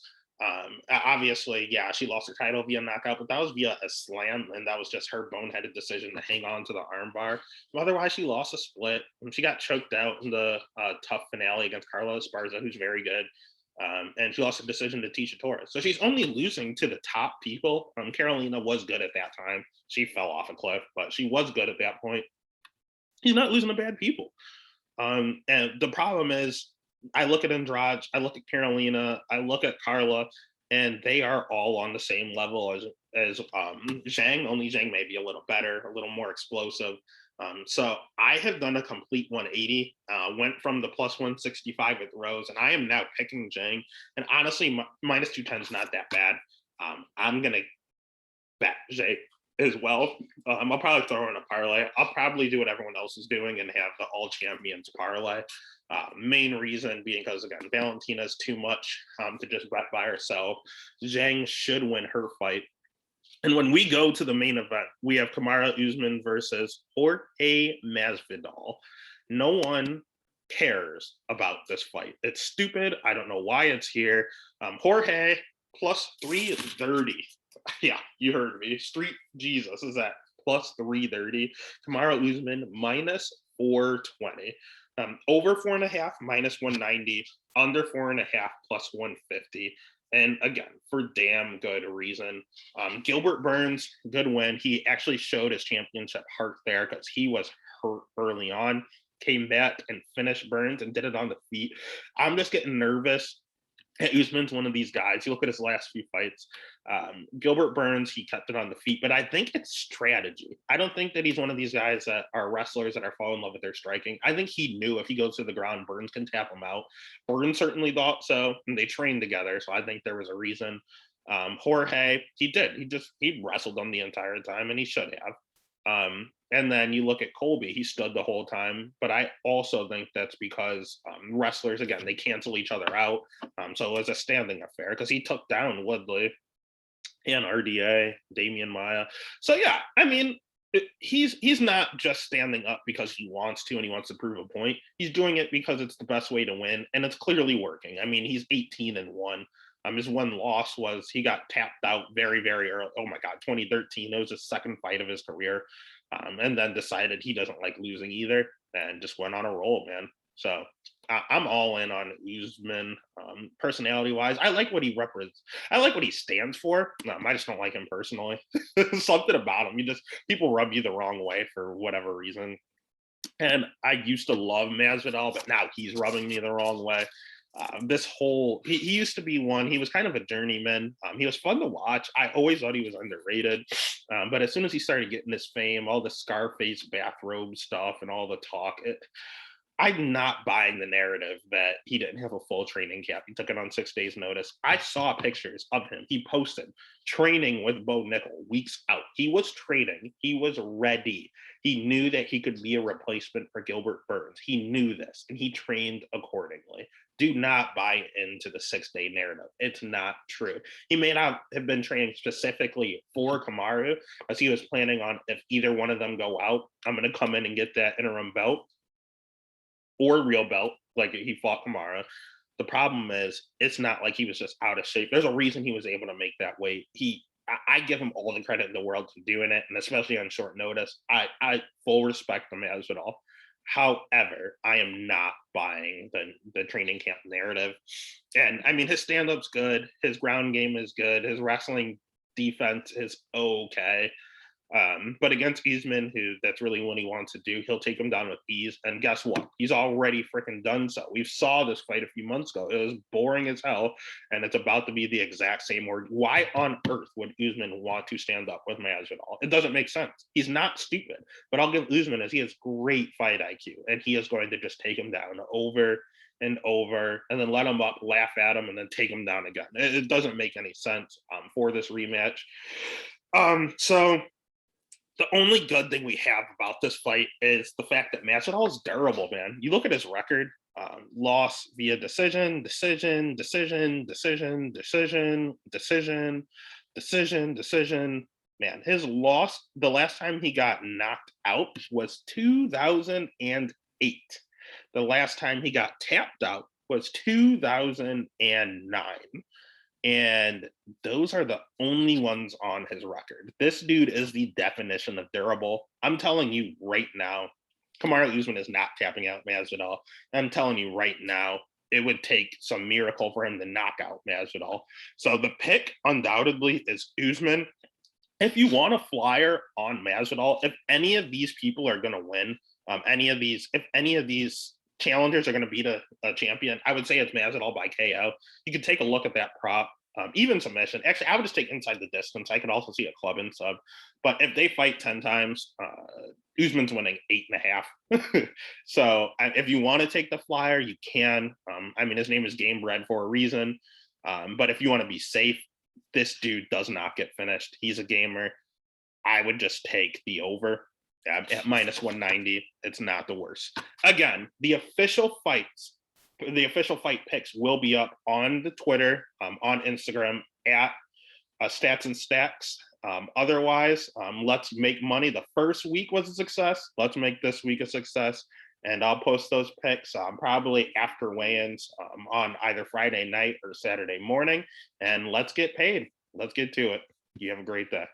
Obviously, yeah, she lost her title via knockout, but that was via a slam, and that was just her boneheaded decision to hang on to the armbar. Otherwise, she lost a split, and she got choked out in the tough finale against Carla Esparza, who's very good. And she lost a decision to Tisha Torres. So she's only losing to the top people. Carolina was good at that time. She fell off a cliff, but she was good at that point. He's not losing to bad people. And the problem is, I look at Andrade, I look at Carolina, I look at Carla, and they are all on the same level as Zhang. Only Zhang may be a little better, a little more explosive. So I have done a complete 180. Went from the plus 165 with Rose, and I am now picking Zhang. And honestly, minus 210 is not that bad. I'm gonna bet Zhang as well. I'll probably throw in a parlay. I'll probably do what everyone else is doing and have the all champions parlay. Main reason being because, again, Valentina's too much to just bet by herself. Zhang should win her fight. And when we go to the main event, we have Kamaru Usman versus Jorge Masvidal. No one cares about this fight. It's stupid. I don't know why it's here. Jorge plus 330. Yeah, you heard me. Street Jesus is at plus 330. Kamaru Usman minus 420. Over 4.5 minus 190. Under 4.5 plus 150. And again, for damn good reason. Gilbert Burns, good win. He actually showed his championship heart there because he was hurt early on. Came back and finished Burns and did it on the feet. I'm just getting nervous. Usman's one of these guys. You look at his last few fights. Gilbert Burns, he kept it on the feet, but I think it's strategy. I don't think that he's one of these guys that are wrestlers that are fall in love with their striking. I think he knew if he goes to the ground, Burns can tap him out. Burns certainly thought so, and they trained together, so I think there was a reason. Jorge, he did. He wrestled them the entire time, and he should have. And then you look at Colby, he stood the whole time. But I also think that's because wrestlers, again, they cancel each other out. So it was a standing affair because he took down Woodley and RDA, Damian Maya. So yeah, I mean, he's not just standing up because he wants to and he wants to prove a point. He's doing it because it's the best way to win, and it's clearly working. I mean, he's 18-1. His one loss was he got tapped out very, very early. Oh my God, 2013. It was his second fight of his career. And then decided he doesn't like losing either and just went on a roll, man. So I'm all in on Usman. Personality wise, I like what he represents. I like what he stands for. I just don't like him personally. Something about him. People rub you the wrong way for whatever reason. And I used to love Masvidal, but now he's rubbing me the wrong way. He used to be one. He was kind of a journeyman. He was fun to watch. I always thought he was underrated. But as soon as he started getting this fame, all the Scarface bathrobe stuff and all the talk, I'm not buying the narrative that he didn't have a full training camp. He took it on 6 days' notice. I saw pictures of him. He posted training with Bo Nickel weeks out. He was training. He was ready. He knew that he could be a replacement for Gilbert Burns. He knew this, and he trained accordingly. Do not buy into the 6 day narrative. It's not true. He may not have been training specifically for Kamaru, as he was planning on if either one of them go out, I'm going to come in and get that interim belt or real belt, like he fought Kamaru. The problem is, it's not like he was just out of shape. There's a reason he was able to make that weight. I give him all the credit in the world for doing it, and especially on short notice. I full respect him as it all. However, I am not buying the training camp narrative. And I mean, his stand-up's good, his ground game is good, his wrestling defense is okay. But against Usman, that's really what he wants to do, he'll take him down with ease. And guess what? He's already freaking done so. We saw this fight a few months ago. It was boring as hell, and it's about to be the exact same word. Why on earth would Usman want to stand up with Masvidal? It doesn't make sense. He's not stupid. But I'll give Usman he has great fight IQ, and he is going to just take him down over and over, and then let him up, laugh at him, and then take him down again. It doesn't make any sense for this rematch. So the only good thing we have about this fight is the fact that Masvidal is durable, man. You look at his record, loss via decision, decision, decision, decision, decision, decision, decision, decision, man, his loss, the last time he got knocked out was 2008. The last time he got tapped out was 2009. And those are the only ones on his record. This dude is the definition of durable. I'm telling you right now, Kamaru Usman is not tapping out Masvidal. I'm telling you right now, it would take some miracle for him to knock out Masvidal. So the pick undoubtedly is Usman. If you want a flyer on Masvidal, if any of these people are going to win, if any of these challengers are going to beat a champion, I would say it's Masvidal by KO. You could take a look at that prop, even submission. Actually, I would just take inside the distance. I could also see a club and sub. But if they fight 10 times, Usman's winning 8.5. So if you want to take the flyer, you can. I mean, his name is Game Bread for a reason. But if you want to be safe, this dude does not get finished. He's a gamer. I would just take the over at minus 190. It's not the worst. Again, the official fight picks will be up on the Twitter, on Instagram at Stats and Stacks. Otherwise, let's make money. The first week was a success. Let's make this week a success. And I'll post those picks probably after weigh-ins on either Friday night or Saturday morning. And let's get paid. Let's get to it. You have a great day.